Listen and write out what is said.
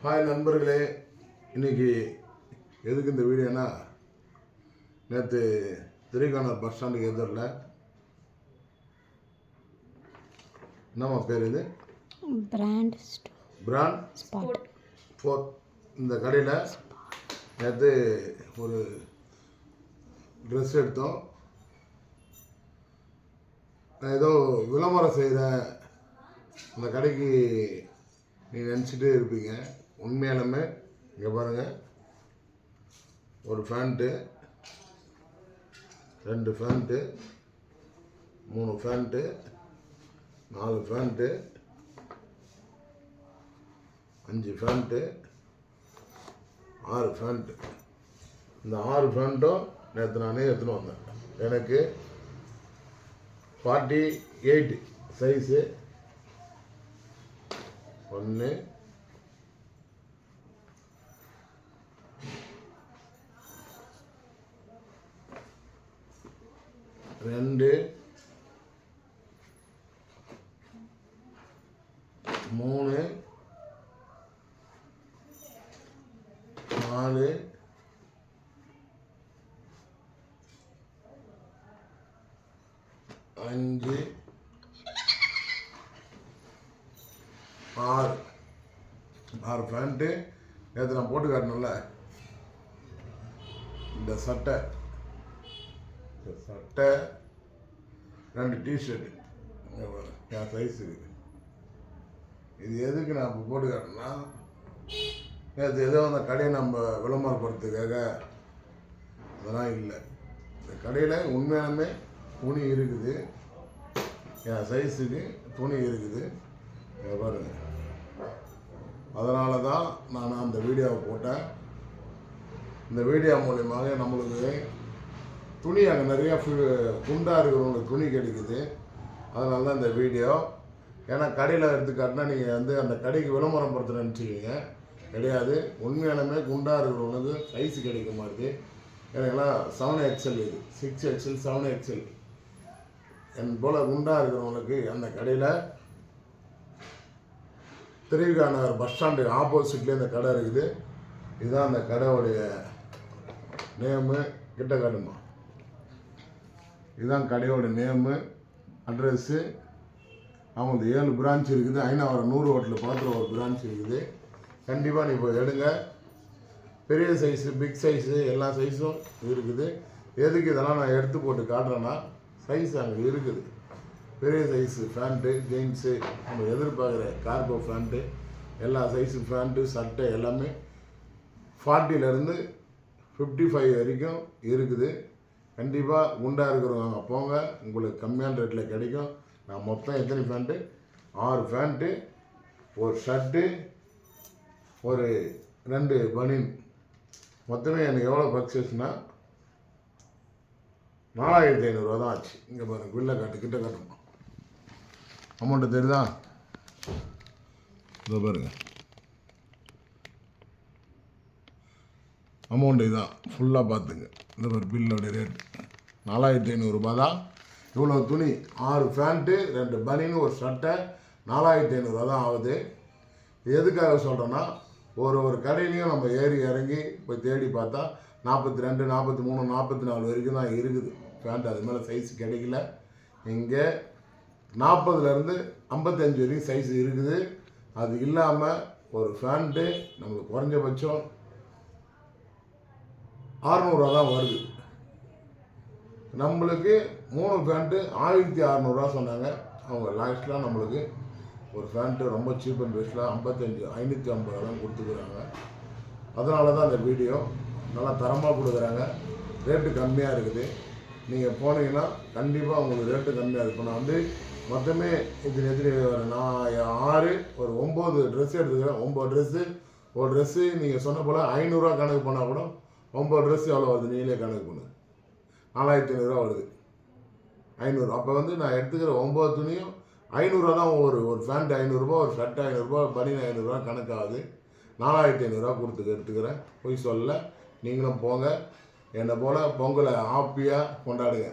Hi நண்பர்களே, இன்றைக்கி எதுக்கு இந்த வீடியோனா, நேற்று திரைக்கானூர் பஸ் ஸ்டாண்டுக்கு எதிரில் என்னம்மா பேர் இது? Brand spot four. இந்த கடையில் நேற்று ஒரு ட்ரெஸ் எடுத்தோம். நான் ஏதோ விளம்பரம் செய்கிறேன் அந்த கடைக்கு நீங்கள் நினச்சிட்டே இருப்பீங்க. உண்மையாலுமே இங்கே பாருங்கள், ஒரு pant, 2 pant, 3 pant, 4 pant, 5 pant, 6 pant. இந்த 6 ஃபேண்ட்டும் நேற்று நானே எடுத்துன்னு வந்தேன். எனக்கு 48 சைஸு. 1 2 3 4 5 6 பேண்ட்டு நேற்று நான் போட்டு காட்டணும்ல. இந்த சட்டை 2 டிஷர்ட்டு என் சைஸுக்கு. இது எதுக்கு நான் இப்போ போட்டு காட்டினா, நேற்று ஏதோ அந்த கடையை நம்ம விளம்பரப்படுத்துக்காக அதெல்லாம் இல்லை. இந்த கடையில் உண்மையாலுமே துணி இருக்குது, என் சைஸுக்கு துணி இருக்குது. பாருங்கள், அதனால தான் நான் அந்த வீடியோவை போட்டேன். இந்த வீடியோ மூலியமாக நம்மளுக்கு துணி அங்கே நிறையா குண்டாக இருக்கிறவங்களுக்கு துணி கிடைக்குது. அதனால தான் இந்த வீடியோ. ஏன்னா கடையில் எடுத்துக்காட்டினா நீங்கள் அந்த கடைக்கு விளம்பரம் படுத்த நினச்சிக்கிங்க, கிடையாது. உண்மையாலுமே குண்டாக இருக்கிறவங்களுக்கு சைஸு கிடைக்க மாட்டுது. எனக்கெல்லாம் 7XL, இது 6XL, 7XL. என் போல் குண்டாக இருக்கிறவங்களுக்கு அந்த கடையில் திரைக்கானூர் பஸ் ஸ்டாண்டு ஆப்போசிட்லேயே இந்த கடை இருக்குது. இதுதான் அந்த கடையோடைய நேமு. கிட்ட காட்டுமா, இதுதான் கடையோட நேமு, அட்ரெஸ்ஸு. அவங்களுக்கு 7 பிரான்ச் இருக்குது. ஐநாவரம் 100 ஹோட்டலில் பார்த்துட்டு ஒரு பிரான்ச் இருக்குது. கண்டிப்பாக நீ போய் எடுங்க. பெரிய சைஸு, பிக் சைஸு, எல்லா சைஸும் இருக்குது. எதுக்கு இதெல்லாம் நான் எடுத்து போட்டு காட்டுறேன்னா, சைஸ் அங்கே இருக்குது. பெரிய சைஸு ஃபேண்ட்டு, ஜீன்ஸு, நம்ம எதிர்பார்க்குற கார்கோ ஃபேண்ட்டு, எல்லா சைஸு ஃபேண்ட்டு, சட்டை எல்லாமே 40லேருந்து 55 வரைக்கும் இருக்குது. கண்டிப்பாக குண்டாக இருக்கிறவங்க போங்க, உங்களுக்கு கம்மியான ரேட்டில் கிடைக்கும். நான் மொத்தம் எத்தனை ஃபேண்ட்டு? 6 ஃபேண்ட்டு, ஒரு ஷர்ட்டு, ஒரு 2 பனியன். மொத்தமே எனக்கு எவ்வளோ பர்ச்சேஸ்னால் 4500 தான் ஆச்சு. இங்கே பாருங்கள், பில்லை கிட்ட காட்டணும். அமௌண்ட்டு தெரியுதா? இதோ பாருங்கள், அமௌண்ட்டு இதுதான். ஃபுல்லாக பார்த்துங்க. இந்த ஒரு பில்லோடைய ரேட் 4500 தான். இவ்வளோ துணி, 6 ஃபேண்ட்டு, 2 பனியன், ஒரு சட்டை, 4500 தான் ஆகுது. எதுக்காக சொல்கிறேன்னா, ஒரு கடையிலையும் நம்ம ஏறி இறங்கி போய் தேடி பார்த்தா 42, 43, 44 வரைக்கும் தான் இருக்குது ஃபேண்ட். அது மேலே சைஸ் கிடைக்கல. இங்கே 40லேருந்து 55 வரைக்கும் சைஸ் இருக்குது. அது இல்லாமல் ஒரு ஃபேண்ட்டு நம்மளுக்கு குறைஞ்சபட்சம் 600 தான் வருது. நம்மளுக்கு 3 ஃபேண்ட்டு 1600 சொன்னாங்க. அவங்க லாஸ்ட்லாம் நம்மளுக்கு ஒரு ஃபேண்ட்டு ரொம்ப சீப் அண்ட் பெஸ்ட்டில் 550 தான் கொடுத்துக்கிறாங்க. அதனால தான் அந்த வீடியோ நல்லா தரமாக கொடுக்குறாங்க. ரேட்டு கம்மியாக இருக்குது. நீங்கள் போனீங்கன்னா கண்டிப்பாக உங்களுக்கு ரேட்டு கம்மியாக இருக்கும். நான் மொத்தமே எத்தனை நான் 6 ஒரு 9 ட்ரெஸ் எடுத்துக்கிறேன். 9 ட்ரெஸ்ஸு. ஒரு ட்ரெஸ்ஸு நீங்கள் சொன்ன போல் 500 கணக்கு பண்ணால் கூட 9 ட்ரெஸ்ஸு எவ்வளோ வருது நீங்களே கணக்கு பண்ணு. 4500 வருது. 500. அப்போ நான் எடுத்துக்கிற 9 துணியும் 500 தான். ஒரு ஃபேண்ட் 500, ஒரு ஷர்ட் 500, பனியன் 500 கணக்காகுது. 4500 எடுத்துக்கிறேன். போய் சொல்ல. நீங்களும் போங்க, என்னை போல் பொங்கலை ஹாப்பியாக கொண்டாடுங்க.